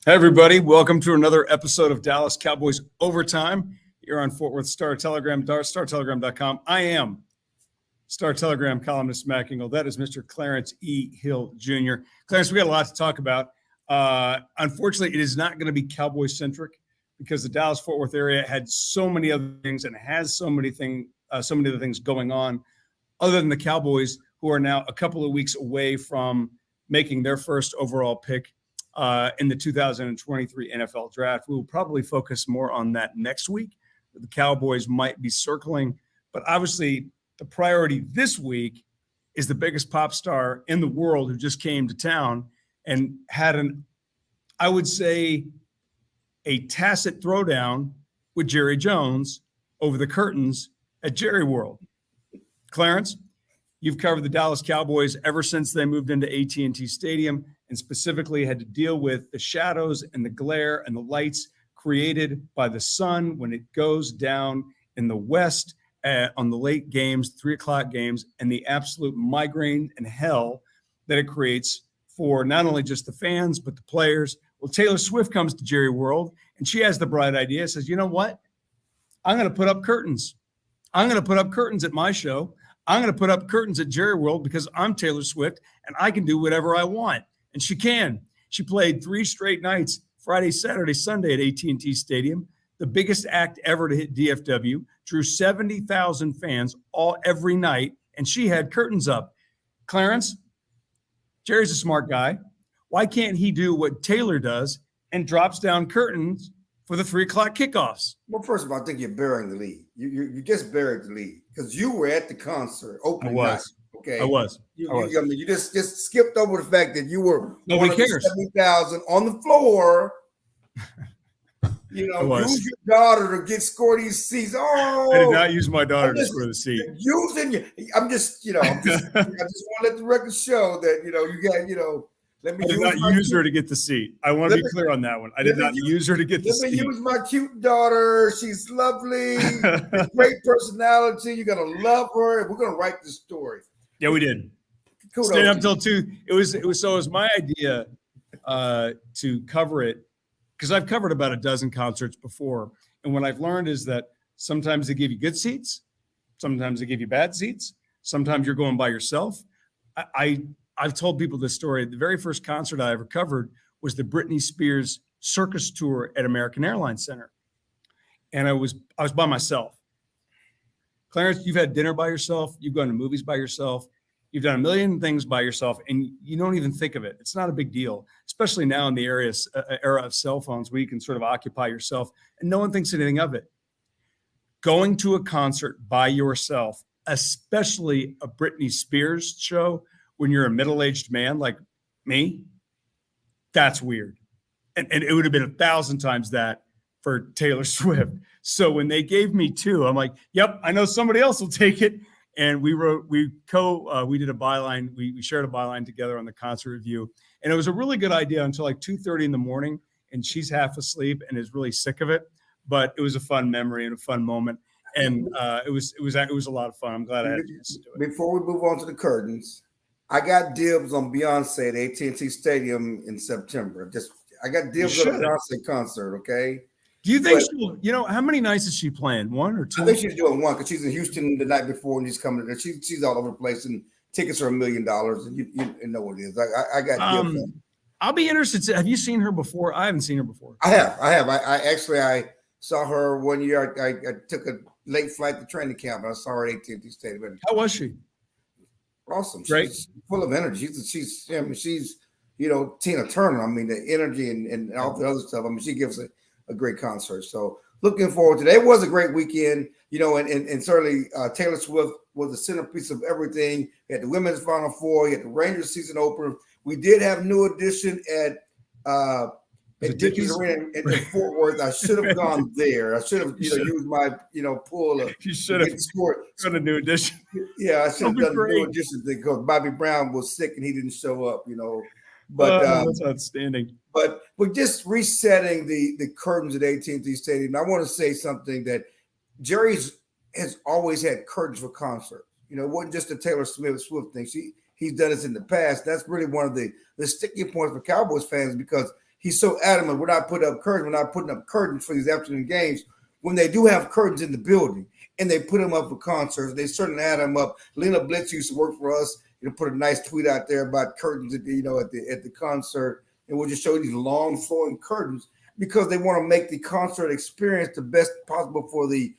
Hey, everybody. Welcome to another episode of Dallas Cowboys Overtime here on Fort Worth Star Telegram, StarTelegram.com. I am Star Telegram columnist Mac Engel. That is Mr. Clarence E. Hill Jr. Clarence, we got a lot to talk about. Unfortunately, it is not going to be Cowboy-centric because the Dallas-Fort Worth area had so many other things and has so many other things going on other than the Cowboys, who are now a couple of weeks away from making their first overall pick in the 2023 NFL draft. We will probably focus more on that next week. The Cowboys might be circling, but obviously the priority this week is the biggest pop star in the world who just came to town and had I would say, a tacit throwdown with Jerry Jones over the curtains at Jerry World. Clarence, you've covered the Dallas Cowboys ever since they moved into AT&T Stadium and specifically had to deal with the shadows and the glare and the lights created by the sun when it goes down in the west on the late games, 3 o'clock games, and the absolute migraine and hell that it creates for not only just the fans, but the players. Well, Taylor Swift comes to Jerry World, and she has the bright idea, says, you know what? I'm going to put up curtains. I'm going to put up curtains at my show. I'm going to put up curtains at Jerry World because I'm Taylor Swift, and I can do whatever I want. And she can. She played 3 straight nights, Friday, Saturday, Sunday at AT&T Stadium, the biggest act ever to hit DFW, drew 70,000 fans every night, and she had curtains up. Clarence, Jerry's a smart guy. Why can't he do what Taylor does and drops down curtains for the 3 o'clock kickoffs? Well, first of all, I think you're burying the lead. You just buried the lead because you were at the concert opening night. Okay, I was. You just skipped over the fact that you were nobody cares. 70,000 on the floor. Use your daughter to get score these seats. Oh, I did not use my daughter to score the seat. I just want to let the record show that you got Let me I did not use her to get the seat. I want to be clear on that one. I did not use her to get the seat. Let me use my cute daughter. She's lovely. Great personality. You're going to love her. We're going to write this story. Yeah, we did. Stayed up till 2. It was my idea to cover it because I've covered about a dozen concerts before. And what I've learned is that sometimes they give you good seats. Sometimes they give you bad seats. Sometimes you're going by yourself. I've told people this story. The very first concert I ever covered was the Britney Spears circus tour at American Airlines Center. And I was by myself. Clarence, you've had dinner by yourself. You've gone to movies by yourself. You've done a million things by yourself, and you don't even think of it. It's not a big deal, especially now in the era of cell phones where you can sort of occupy yourself, and no one thinks anything of it. Going to a concert by yourself, especially a Britney Spears show, when you're a middle-aged man like me, that's weird. And it would have been 1,000 times that for Taylor Swift. So when they gave me 2, I'm like, yep, I know somebody else will take it. And we did a byline. We shared a byline together on the concert review. And it was a really good idea until like 2:30 in the morning. And she's half asleep and is really sick of it. But it was a fun memory and a fun moment. And it was a lot of fun. I'm glad I had a chance to do it. Before we move on to the curtains, I got dibs on Beyonce at AT&T Stadium in September. I got dibs on a Beyonce concert, okay? Do you think how many nights is she playing? 1 or 2? I think she's doing 1 because she's in Houston the night before and she's coming there. She's all over the place and tickets are $1 million and you know what it is. I got dibs. I'll be interested. Have you seen her before? I haven't seen her before. I have. I saw her one year. I took a late flight to training camp and I saw her at AT&T Stadium. How was she? Awesome. Great. She's full of energy. She's Tina Turner. I mean, the energy and all the other stuff. I mean, she gives a great concert. So looking forward to that. It was a great weekend, and certainly Taylor Swift was the centerpiece of everything. You had the women's Final Four. You had the Rangers season opener. We did have a new addition at Dickies Arena in Fort Worth. I should have gone there. I should have used my pool. You should have done a new edition. Yeah, I should have done a new edition because Bobby Brown was sick and he didn't show up. But that's outstanding. But we're just resetting the curtains at AT&T Stadium. I want to say something that Jerry has always had curtains for concerts. It wasn't just a Taylor Swift thing. He's done this in the past. That's really one of the sticking points for Cowboys fans because he's so adamant, we're not putting up curtains for these afternoon games. When they do have curtains in the building and they put them up for concerts, they certainly had them up. Lena Blitz used to work for us, put a nice tweet out there about curtains at the concert, and we'll just show you these long flowing curtains because they want to make the concert experience the best possible for the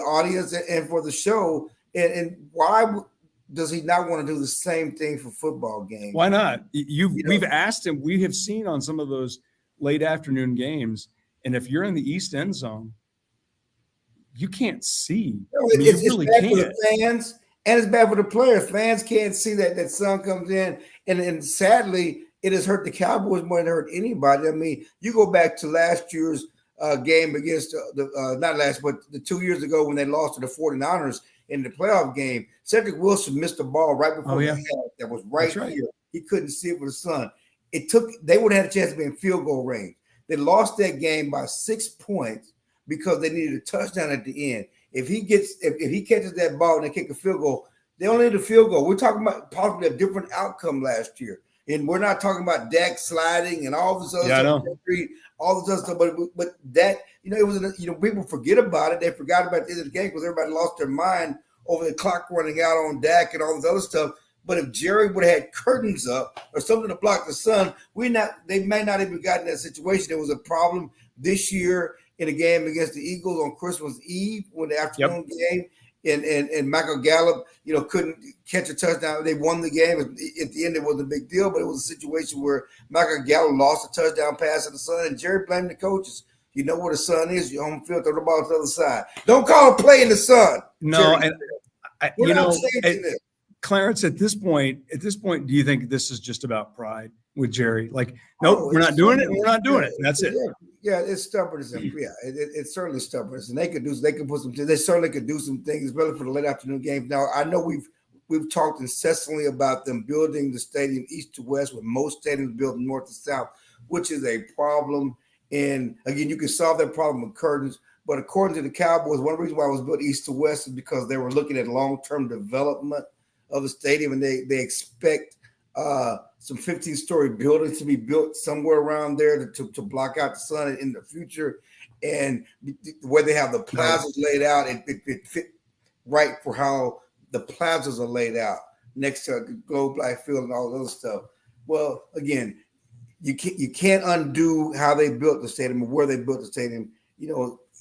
audience and for the show. And why does he not want to do the same thing for football games? Why not? We've asked him. We have seen on some of those late afternoon games, and if you're in the East End zone, you can't see. It's bad for the fans, and it's bad for the players. Fans can't see that sun comes in, and sadly, it has hurt the Cowboys more than it hurt anybody. I mean, you go back to last year's game against the 2 years ago when they lost to the 49ers in the playoff game. Cedric Wilson missed the ball right before the half that was right here. He couldn't see it with the sun. They would have had a chance to be in field goal range. They lost that game by 6 points because they needed a touchdown at the end. If he catches that ball and they kick a field goal, they only need a field goal. We're talking about possibly a different outcome last year. And we're not talking about Dak sliding and all this other stuff, all this other stuff. But that, it was, people forget about it. They forgot about the end of the game because everybody lost their mind over the clock running out on Dak and all this other stuff. But if Jerry would have had curtains up or something to block the sun, they may not even gotten that situation. There was a problem this year in a game against the Eagles on Christmas Eve when the afternoon game. And Michael Gallup, couldn't catch a touchdown. They won the game. At the end, it wasn't a big deal, but it was a situation where Michael Gallup lost a touchdown pass to the sun, and Jerry blamed the coaches. You know where the sun is, your home field, throw the ball to the other side. Don't call a play in the sun. No, Jerry, and Clarence, at this point, do you think this is just about pride with Jerry? Like, nope, we're not doing it. We're not doing it. That's it. Yeah, it's stubbornness. Yeah, it's certainly stubbornness, and they certainly could do some things, especially for the late afternoon games. Now, I know we've talked incessantly about them building the stadium east to west, with most stadiums built north to south, which is a problem. And again, you can solve that problem with curtains. But according to the Cowboys, one reason why it was built east to west is because they were looking at long-term development of the stadium, and they expect some 15-story buildings to be built somewhere around there to block out the sun in the future. And the way they have the plazas laid out, it fit right for how the plazas are laid out next to the Globe Life Field and all the other stuff. Well, again, you can't undo how they built the stadium or where they built the stadium,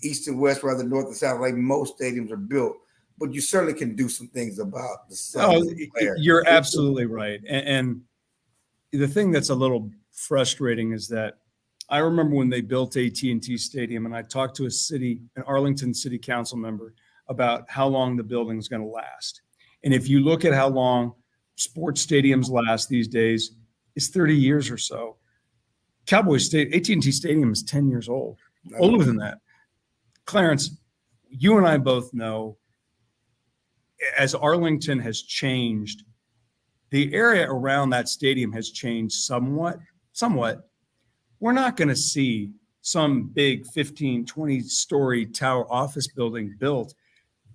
east and west rather than north and south, like most stadiums are built. But you certainly can do some things about the sun. You're absolutely right. And the thing that's a little frustrating is that I remember when they built AT&T Stadium, and I talked to an Arlington City Council member about how long the building is going to last. And if you look at how long sports stadiums last these days, it's 30 years or so. AT&T Stadium is 10 years old, older than that. Clarence, you and I both know, as Arlington has changed, the area around that stadium has changed somewhat. We're not going to see some big 15, 20-story tower office building built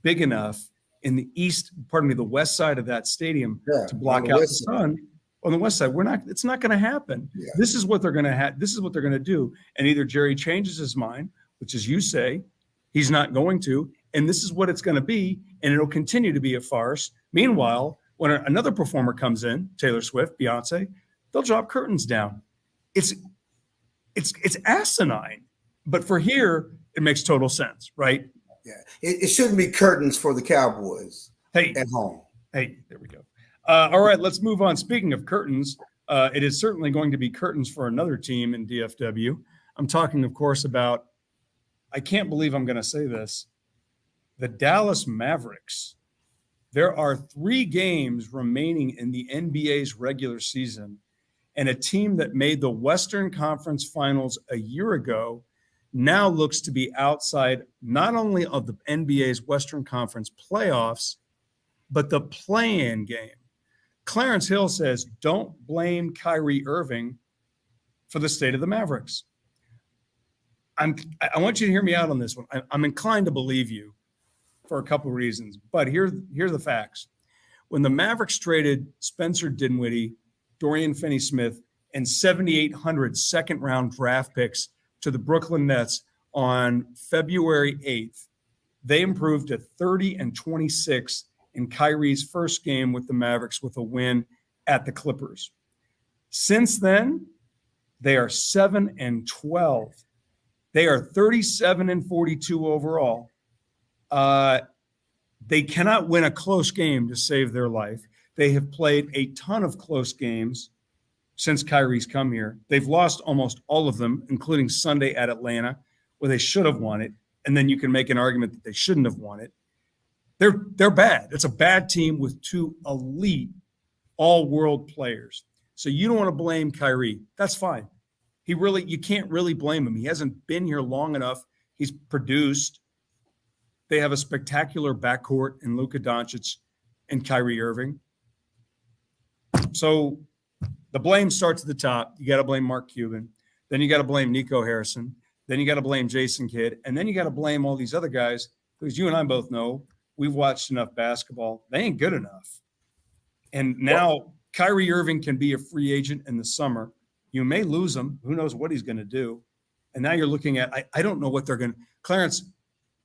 big enough in the west side of that stadium to block out the sun. On the west side, it's not going to happen. Yeah. This is what they're going to have. This is what they're going to do. And either Jerry changes his mind, which is, you say, he's not going to, and this is what it's going to be, and it'll continue to be a farce. Meanwhile, when another performer comes in, Taylor Swift, Beyonce, they'll drop curtains down. It's asinine, but for here, it makes total sense, right? Yeah, it shouldn't be curtains for the Cowboys at home. Hey, there we go. All right, let's move on. Speaking of curtains, it is certainly going to be curtains for another team in DFW. I'm talking, of course, about, I can't believe I'm going to say this, the Dallas Mavericks. There are 3 games remaining in the NBA's regular season, and a team that made the Western Conference Finals a year ago now looks to be outside not only of the NBA's Western Conference playoffs, but the play-in game. Clarence Hill says, don't blame Kyrie Irving for the state of the Mavericks. I want you to hear me out on this one. I'm inclined to believe you for a couple of reasons, but here's the facts. When the Mavericks traded Spencer Dinwiddie, Dorian Finney-Smith, and 7,800 second-round draft picks to the Brooklyn Nets on February 8th. They improved to 30-26 in Kyrie's first game with the Mavericks with a win at the Clippers. Since then, they are 7-12. They are 37-42 overall. They cannot win a close game to save their life. They have played a ton of close games since Kyrie's come here. They've lost almost all of them, including Sunday at Atlanta, where they should have won it. And then you can make an argument that they shouldn't have won it. They're bad. It's a bad team with two elite all-world players. So you don't want to blame Kyrie. That's fine. You can't really blame him. He hasn't been here long enough. He's produced. They have a spectacular backcourt in Luka Doncic and Kyrie Irving. So the blame starts at the top. You got to blame Mark Cuban. Then you got to blame Nico Harrison. Then you got to blame Jason Kidd. And then you got to blame all these other guys, because you and I both know we've watched enough basketball. They ain't good enough. And now Kyrie Irving can be a free agent in the summer. You may lose him. Who knows what he's going to do? And now you're looking at, I don't know what they're going to – Clarence,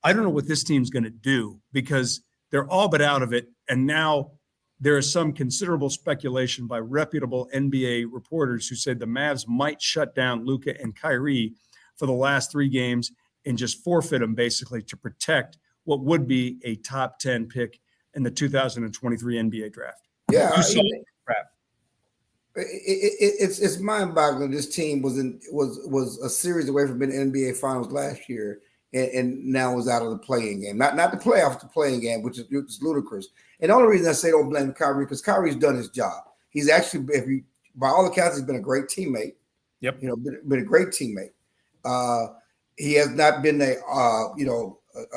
I don't know what this team's going to do, because they're all but out of it. And now there is some considerable speculation by reputable NBA reporters who said the Mavs might shut down Luka and Kyrie for the last 3 games and just forfeit them basically to protect what would be a top 10 pick in the 2023 NBA draft. Yeah. Crap. It's mind-boggling. This team was a series away from being in the NBA Finals last year, and now was out of the playing game. Not the playoffs, the playing game, which is ludicrous. And the only reason I say don't blame Kyrie, because Kyrie's done his job. He's actually, by all accounts, he's been a great teammate. Yep. Been a great teammate. He has not been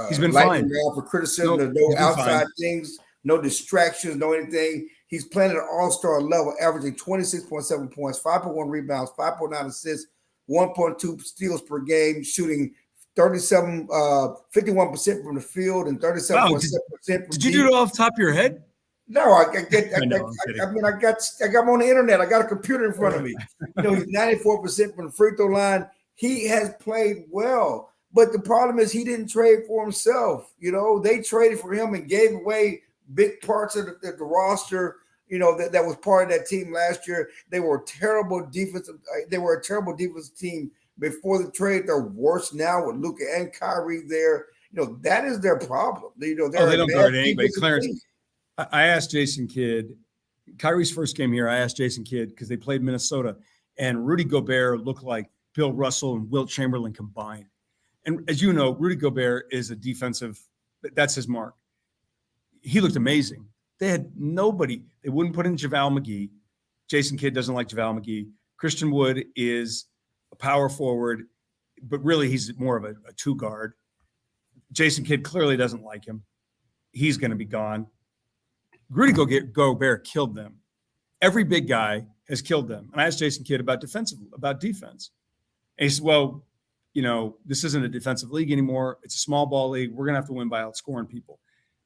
he's been fine for criticism. There's no outside things, no distractions, no anything. He's playing at an all-star level, averaging 26.7 points, 5.1 rebounds, 5.9 assists, 1.2 steals per game, shooting 51% from the field and 37.7% from Did you do it off the top of your head? No, I got him on the internet. I got a computer in front of me. He's 94% from the free throw line. He has played well, but the problem is he didn't trade for himself. They traded for him and gave away big parts of the roster. That was part of that team last year. They were a terrible defensive. They were a terrible defensive team before the trade. They're worse now with Luka and Kyrie there. That is their problem. They don't guard anybody. Clarence, I asked Jason Kidd, Kyrie's first game here. I asked Jason Kidd because they played Minnesota, and Rudy Gobert looked like Bill Russell and Wilt Chamberlain combined. And as you know, Rudy Gobert is a defensive. That's his mark. He looked amazing. They had nobody. They wouldn't put in JaVale McGee. Jason Kidd doesn't like JaVale McGee. Christian Wood is a power forward, but really he's more of a 2 guard. Jason Kidd clearly doesn't like him. He's going to be gone. Rudy Gobert killed them. Every big guy has killed them. And I asked Jason Kidd about defense. And he said, well, this isn't a defensive league anymore. It's a small ball league. We're going to have to win by outscoring people.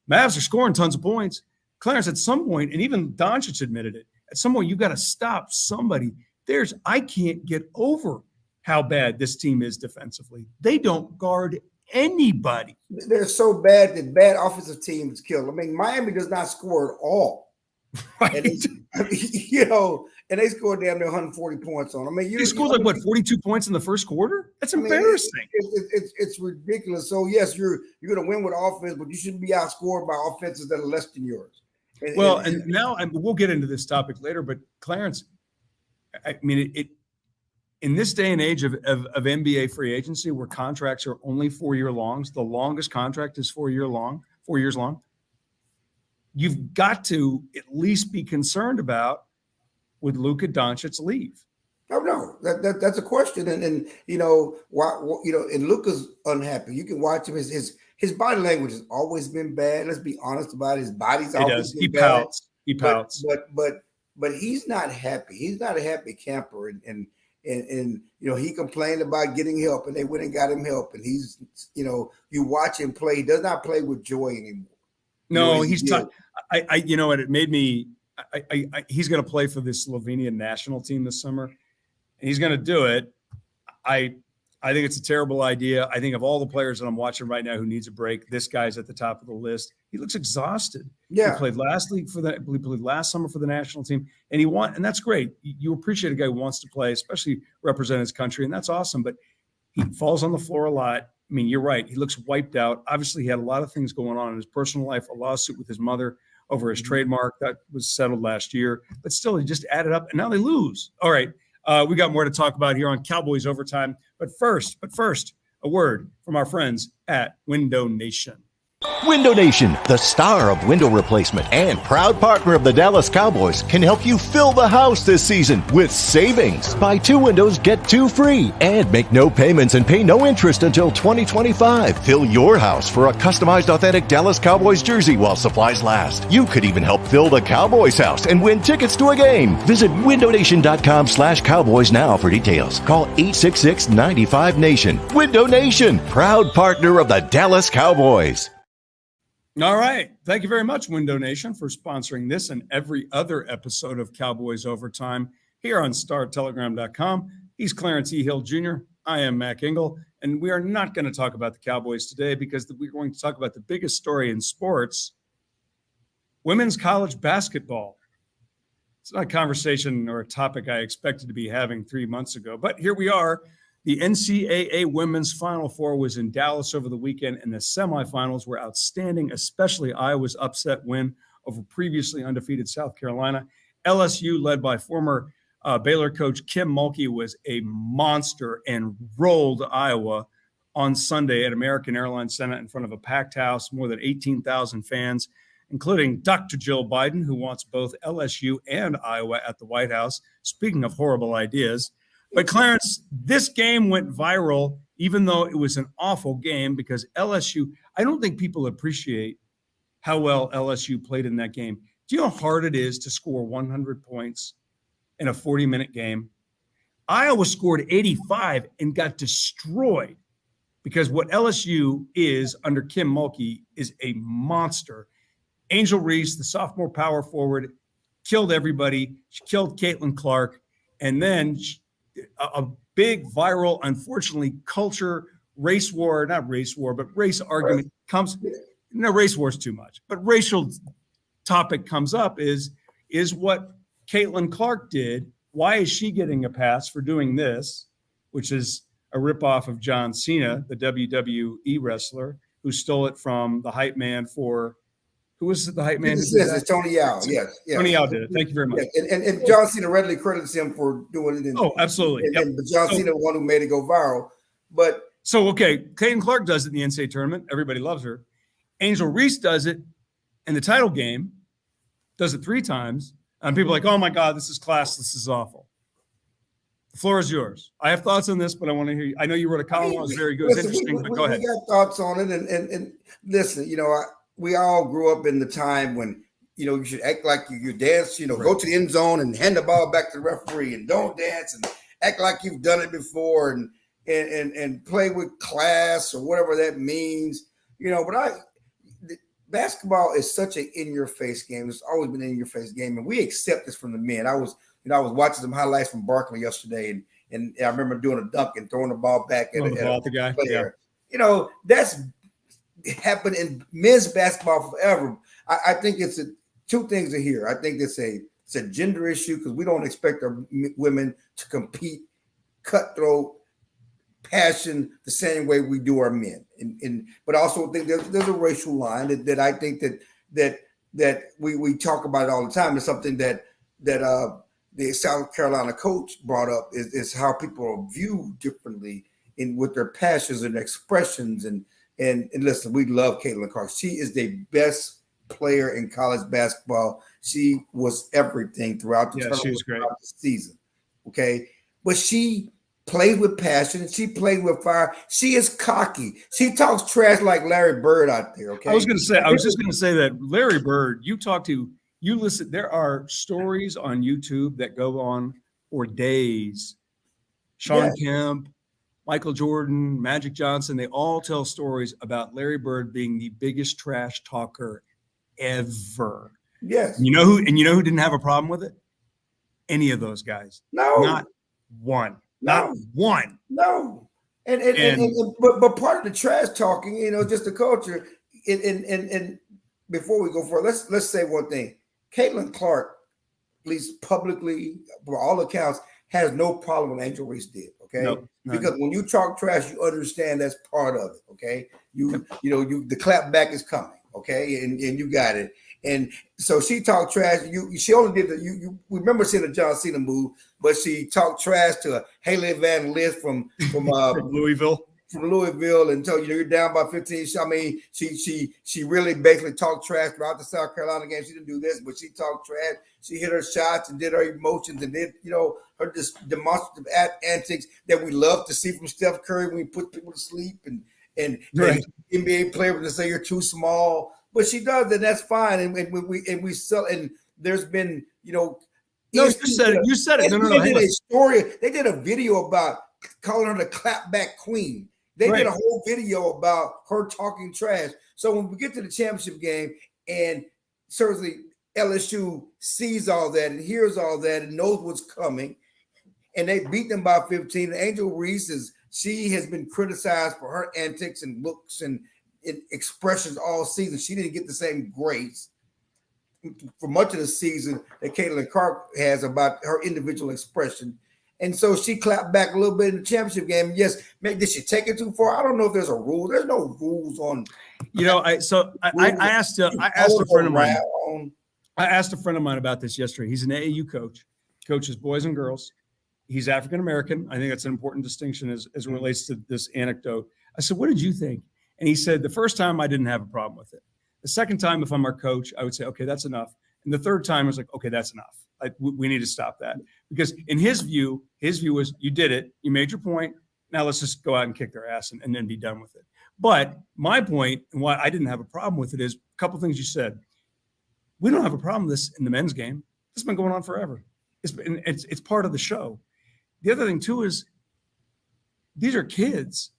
Mavs are scoring tons of points. Clarence, at some point, and even Doncic admitted it, at some point, you've got to stop somebody. I can't get over how bad this team is defensively. They don't guard anybody. They're so bad that bad offensive teams kill. Miami does not score at all. Right. And they scored damn near 140 points on them. They scored 42 points in the first quarter? That's embarrassing. It's ridiculous. So, yes, you're going to win with offense, but you shouldn't be outscored by offenses that are less than yours. And now we'll get into this topic later, but Clarence, in this day and age of NBA free agency where contracts are only 4-year longs, the longest contract is 4 years long. You've got to at least be concerned about would Luka Doncic leave? Oh no, that's a question, and why and Luka's unhappy. You can watch him. His body language has always been bad. Let's be honest about it. His body's always been bad. He pouts. But he's not happy. He's not a happy camper, and he complained about getting help, and they went and got him help, and he's you watch him play. He does not play with joy anymore. No, he's tough. And it made me. He's going to play for the Slovenian national team this summer, and he's going to do it. I think it's a terrible idea. I think of all the players that I'm watching right now who needs a break, this guy's at the top of the list. He looks exhausted. Yeah. He played last summer for the national team, and and that's great. You appreciate a guy who wants to play, especially represent his country, and that's awesome. But he falls on the floor a lot. I mean, you're right. He looks wiped out. Obviously, he had a lot of things going on in his personal life, a lawsuit with his mother over his trademark that was settled last year. But still, he just added up, and now they lose. All right. We got more to talk about here on Cowboys Overtime. But first, a word from our friends at Window Nation. Window Nation, the star of window replacement and proud partner of the Dallas Cowboys, can help you fill the house this season with savings. Buy 2 windows, get 2 free, and make no payments and pay no interest until 2025. Fill your house for a customized authentic Dallas Cowboys jersey while supplies last. You could even help fill the Cowboys house and win tickets to a game. Visit windownation.com/Cowboys now for details. Call 866-95-NATION. Window Nation, proud partner of the Dallas Cowboys. All right. Thank you very much, Window Nation, for sponsoring this and every other episode of Cowboys Overtime here on StarTelegram.com. He's Clarence E. Hill Jr. I am Mac Engel, and we are not going to talk about the Cowboys today because we're going to talk about the biggest story in sports, women's college basketball. It's not a conversation or a topic I expected to be having 3 months ago, but here we are. The NCAA Women's Final Four was in Dallas over the weekend, and the semifinals were outstanding, especially Iowa's upset win over previously undefeated South Carolina. LSU, led by former Baylor coach Kim Mulkey, was a monster and rolled Iowa on Sunday at American Airlines Center in front of a packed house, more than 18,000 fans, including Dr. Jill Biden, who wants both LSU and Iowa at the White House. Speaking of horrible ideas. But Clarence, this game went viral, even though it was an awful game, because LSU, I don't think people appreciate how well LSU played in that game. Do you know how hard it is to score 100 points in a 40-minute game? Iowa scored 85 and got destroyed because what LSU is under Kim Mulkey is a monster. Angel Reese, the sophomore power forward, killed everybody. She killed Caitlin Clark, and then a big viral, unfortunately, race argument comes. No, race war is too much, but racial topic comes up is what Caitlin Clark did. Why is she getting a pass for doing this, which is a ripoff of John Cena, the WWE wrestler, who stole it from the hype man for who was the hype man? It's Tony Yao. Yes. Tony Yao did it. Thank you very much. Yeah. And John Cena readily credits him for doing it. Absolutely. And John Cena, the one who made it go viral. But Caitlin Clark does it in the NCAA tournament. Everybody loves her. Angel Reese does it in the title game, does it 3 times. And people are like, oh my God, this is class. This is awful. The floor is yours. I have thoughts on this, but I want to hear you. I know you wrote a column. It was very good. It's interesting, but go ahead. We got thoughts on it. And listen, we all grew up in the time when, you should act like you dance, right. Go to the end zone and hand the ball back to the referee and don't dance and act like you've done it before and play with class or whatever that means, but basketball is such an in-your-face game. It's always been an in-your-face game, and we accept this from the men. I was watching some highlights from Barkley yesterday, and I remember doing a dunk and throwing the ball back at the guy. Player. Yeah. That's happened in men's basketball forever. I think it's 2 things are here. I think it's a gender issue because we don't expect our women to compete, cutthroat, passion the same way we do our men. But I also think there's a racial line that I think that we talk about it all the time. It's something that the South Carolina coach brought up is how people are viewed differently with their passions and expressions. And listen, we love Caitlin Clark. She is the best player in college basketball. She was everything throughout the season. Okay. But she played with passion. She played with fire. She is cocky. She talks trash like Larry Bird out there. Okay. I was just going to say that Larry Bird, you listen, there are stories on YouTube that go on for days. Sean Kemp, Michael Jordan, Magic Johnson, they all tell stories about Larry Bird being the biggest trash talker ever. Yes. You know who didn't have a problem with it? Any of those guys. No. Not one. No. Not one. No. But part of the trash talking, just the culture. And before we go forward, let's say one thing. Caitlin Clark, at least publicly, for all accounts, has no problem with Angel Reese did. Okay, Nope, because when you talk trash, you understand that's part of it. Okay, the clap back is coming. Okay, and you got it. And so she talked trash. She only did you remember seeing the John Cena move, but she talked trash to Haley Van Lith from from Louisville. From Louisville, and told you're down by 15. I mean, she really basically talked trash throughout the South Carolina game. She didn't do this, but she talked trash. She hit her shots and did her emotions and did her just demonstrative antics that we love to see from Steph Curry when we put people to sleep and Right. and NBA players to say you're too small, but she does, and that's fine. And we sell. And there's been No, you said it. You said it. No. They did a story. They did a video about calling her the clapback queen. They did a whole video about her talking trash. So when we get to the championship game, and certainly LSU sees all that and hears all that and knows what's coming, and they beat them by 15. And Angel Reese she has been criticized for her antics and looks and expressions all season. She didn't get the same grace for much of the season that Caitlin Clark has about her individual expression. And so she clapped back a little bit in the championship game. Yes, maybe did she take it too far? I don't know if there's a rule. There's no rules on. I asked a friend of mine. I asked a friend of mine about this yesterday. He's an AAU coach, coaches boys and girls. He's African American. I think that's an important distinction as it relates to this anecdote. I said, "What did you think?" And he said, "The first time I didn't have a problem with it. The second time, if I'm our coach, I would say, okay, that's enough. And the third time, I was like, okay, that's enough. We need to stop that." Because in his view was, you did it, you made your point, now let's just go out and kick their ass and then be done with it. But my point and why I didn't have a problem with it is a couple things you said. We don't have a problem with this in the men's game. This has been going on forever. It's part of the show. The other thing too is these are kids.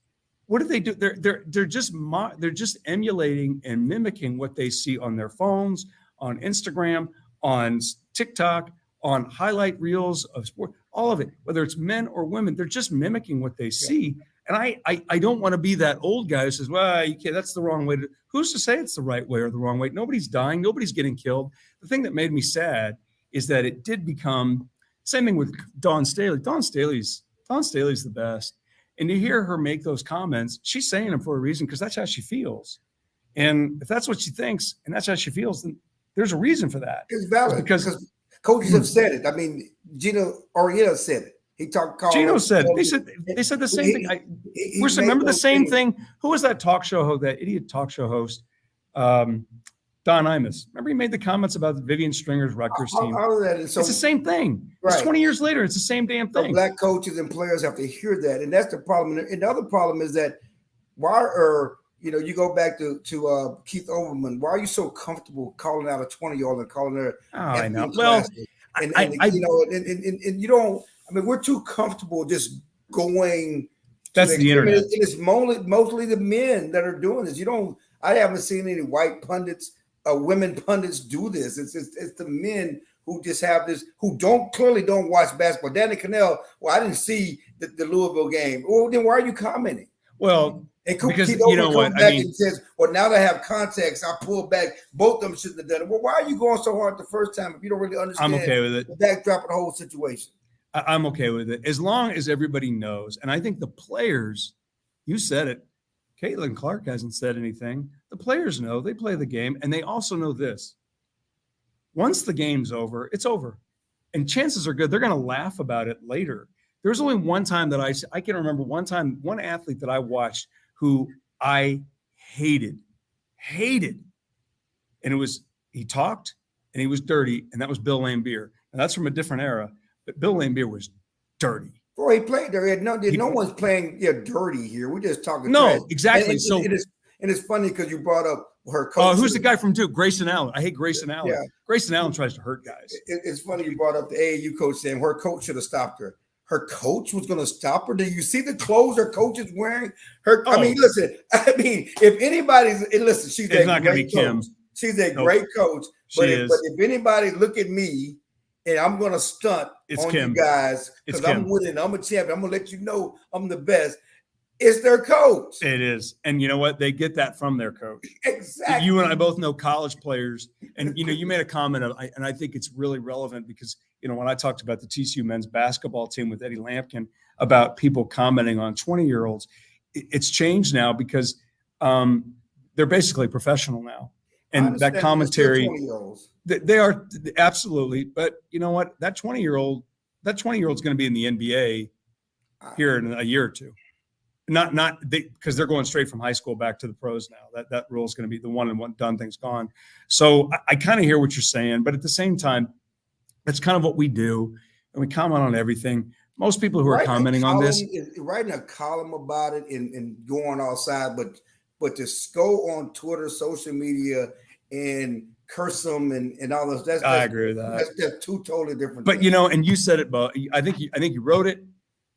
What do they do? They're just emulating and mimicking what they see on their phones, on Instagram, on TikTok, on highlight reels of sport, all of it, whether it's men or women, they're just mimicking what they see. And I don't want to be that old guy who says, well, you can't, that's the wrong way. Who's to say it's the right way or the wrong way? Nobody's dying. Nobody's getting killed. The thing that made me sad is that it did become, same thing with Dawn Staley. Dawn Staley's the best. And to hear her make those comments, she's saying them for a reason because that's how she feels. And if that's what she thinks and that's how she feels, then there's a reason for that. It's valid because coaches have said it. I mean, Gino Arietta said it. He talked. Gino said they said the same thing. Remember the same thing. Who was that that idiot talk show host? Don Imus. Remember he made the comments about Vivian Stringer's Rutgers team. It's the same thing. Right. It's 20 years later. It's the same damn thing. So black coaches and players have to hear that, and that's the problem. And the other problem is that you go back to Keith Olbermann. Why are you so comfortable calling out a 20-year-old and calling her? Oh, I know. Well, you don't. I mean, we're too comfortable just going. That's the internet. It's mostly the men that are doing this. I haven't seen any white pundits, women pundits do this. It's the men who just have this, who clearly don't watch basketball. Danny Cannell, well, I didn't see the Louisville game. Well, then why are you commenting? Well, and because you know what I mean. And says, well, now that I have context, I pull back. Both of them shouldn't have done it. Well, why are you going so hard the first time if you don't really understand? I'm okay with it. The backdrop of the whole situation. I'm okay with it as long as everybody knows. And I think the players, you said it. Caitlin Clark hasn't said anything. The players know. They play the game, and they also know this. Once the game's over, it's over. And chances are good they're going to laugh about it later. There was only one time that I can remember one athlete that I watched who I hated. And it was, he talked and he was dirty, and that was Bill Laimbeer. And that's from a different era, but Bill Laimbeer was dirty. Well, he played there. No one's playing dirty here. We're just talking. No, trash. Exactly. And it's funny because you brought up her coach. Who's the guy from Duke? Grayson Allen. I hate Grayson Allen. Yeah. Grayson Allen tries to hurt guys. It's funny you brought up the AAU coach saying her coach should have stopped her. Her coach was going to stop her. Do you see the clothes her coach is wearing? I mean, listen. If anybody's listen, she's not going to be Kim. She's a great coach. But if anybody look at me and I'm going to stunt It's on Kim. you guys It's because I'm Kim. winning. I'm a champion. I'm gonna let you know I'm the best. It's their coach. It is. And you know what? They get that from their coach. Exactly. You and I both know college players. And, you made a comment and I think it's really relevant because, when I talked about the TCU men's basketball team with Eddie Lampkin about people commenting on 20-year-olds, it's changed now because they're basically professional now. And that commentary, 20-year-olds. They are absolutely. But you know what? That 20-year-old's going to be in the NBA here in a year or two. Not because they're going straight from high school back to the pros now. That rule is going to be the one and one done thing's gone. So I kind of hear what you're saying, but at the same time, that's kind of what we do, and we comment on everything. Most people who are commenting on this, writing a column about it and going outside, but to go on Twitter, social media, and curse them and all this. That's I agree with that. That's two totally different. But things. and you said it, but I think you wrote it.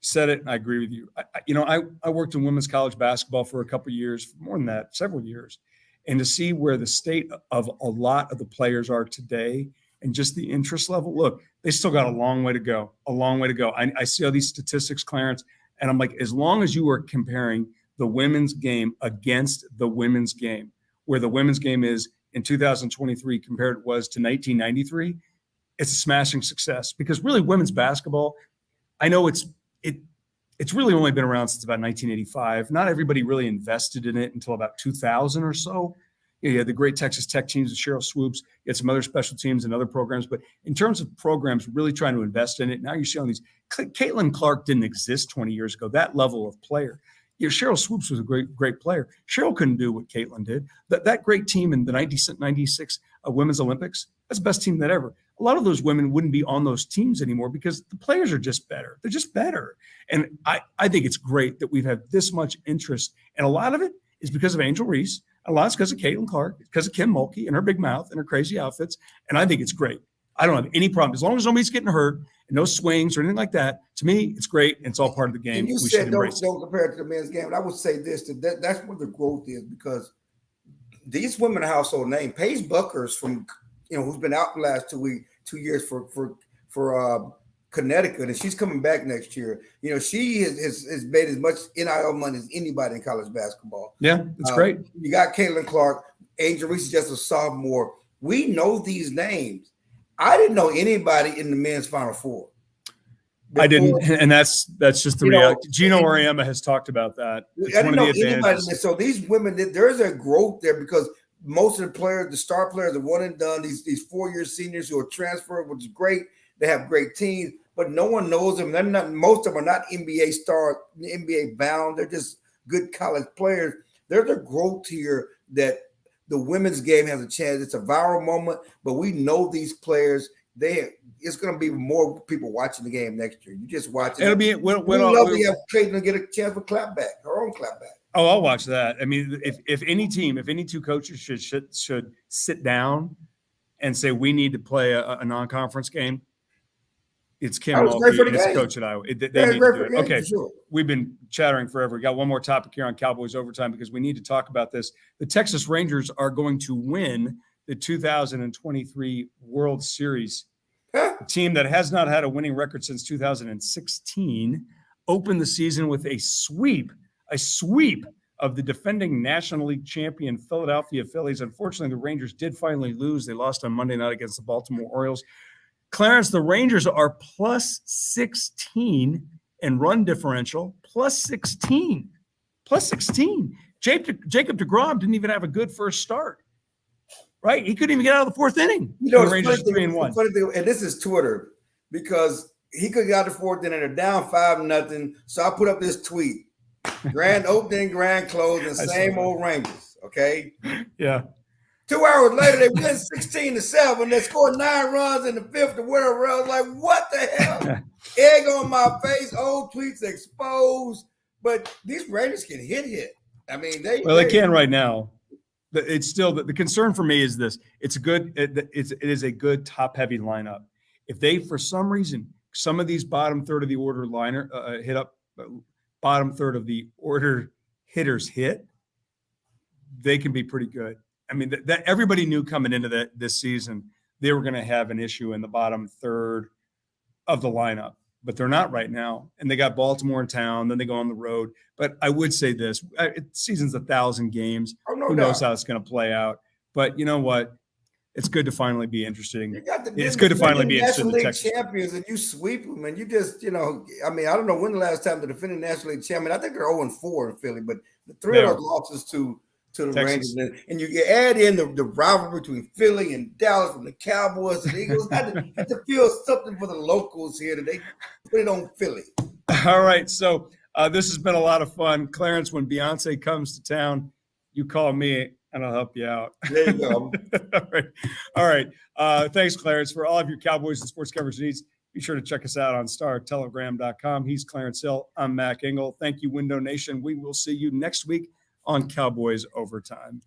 Said it, and I agree with you. I worked in women's college basketball for a couple of years, more than that, several years, and to see where the state of a lot of the players are today and just the interest level. Look, they still got a long way to go. I see all these statistics, Clarence, and I'm like, as long as you are comparing the women's game against the women's game, where the women's game is in 2023 compared was to 1993, it's a smashing success because really women's basketball, I know it's really only been around since about 1985. Not everybody really invested in it until about 2000 or so. You had the great Texas Tech teams with Cheryl Swoops. You had some other special teams and other programs. But in terms of programs really trying to invest in it, now you're seeing these. Caitlin Clark didn't exist 20 years ago, that level of player. Cheryl Swoops was a great player. Cheryl couldn't do what Caitlin did. That great team in the 96 Women's Olympics, that's the best team that ever. A lot of those women wouldn't be on those teams anymore because the players are just better. They're just better. And I think it's great that we've had this much interest. And a lot of it is because of Angel Reese. A lot is because of Caitlin Clark, because of Kim Mulkey and her big mouth and her crazy outfits. And I think it's great. I don't have any problem. As long as nobody's getting hurt and no swings or anything like that, to me, it's great. And it's all part of the game. And you said don't compare it to the men's game. And I would say this, that's where the growth is because these women are household name. Paige Buckers from, who's been out the last 2 years for Connecticut, and she's coming back next year. She has made as much NIL money as anybody in college basketball. Yeah, it's great. You got Caitlin Clark. Angel Reese is just a sophomore. We know these names. I didn't know anybody in the men's Final Four. I didn't, and that's just the reality. Gino Auriemma has talked about that. It's I didn't know anybody. advantages. So these women, there's a growth there because most of the players, the star players, are one and done. These 4-year seniors who are transferred, which is great. They have great teams, but no one knows them. They're not. Most of them are not NBA star, NBA bound. They're just good college players. There's a growth here that the women's game has a chance. It's a viral moment, but we know these players. It's going to be more people watching the game next year. You just watch it. It'll be. We'd love to have Caitlin get a chance for clapback, her own clapback. Oh, I'll watch that. I mean, if any two coaches should sit down and say we need to play a non-conference game, it's Kim Mulkey and his coach at Iowa. They need to do it. Okay, sure. We've been chattering forever. We got one more topic here on Cowboys Overtime because we need to talk about this. The Texas Rangers are going to win the 2023 World Series. A team that has not had a winning record since 2016 opened the season with a sweep of the defending National League champion Philadelphia Phillies. Unfortunately, the Rangers did finally lose. They lost on Monday night against the Baltimore Orioles. Clarence, the Rangers are plus 16 in run differential, plus 16. Jacob deGrom didn't even have a good first start, right? He couldn't even get out of the fourth inning. The Rangers 3-1. Funny thing, and this is Twitter, because he could get out of the fourth inning. They're down 5-0. So I put up this tweet. Grand opening, grand closing, same old Rangers. Okay. Yeah. 2 hours later, they win 16-7. They scored 9 runs in the fifth or whatever else. Like, what the hell? Egg on my face, old tweets exposed. But these Rangers can hit. I mean, they can right now. It's still the concern for me is this. It is a good top heavy lineup. If they, for some reason, some of these bottom third of the order bottom third of the order hitters hit, they can be pretty good. I mean, that everybody knew coming into this season, they were going to have an issue in the bottom third of the lineup, but they're not right now. And they got Baltimore in town, then they go on the road. But I would say this: season's 1,000 games. Oh, no Who knows doubt. how it's going to play out? But you know what? It's good to finally be interesting. You got It's good to finally be interested National in the League Texas. champions, and you sweep them, and you just, I don't know when the last time the defending National League champion. I think they're 0-4 in Philly, but the three They of are. those losses to the Texas. Rangers, and you add in the rivalry between Philly and Dallas, and the Cowboys and the Eagles. had to feel something for the locals here today. Put it on Philly. All right. So this has been a lot of fun. Clarence, when Beyonce comes to town, you call me and I'll help you out. There you go. All right. Thanks, Clarence. For all of your Cowboys and sports coverage needs, be sure to check us out on StarTelegram.com. He's Clarence Hill. I'm Mac Engel. Thank you, Window Nation. We will see you next week on Cowboys Overtime.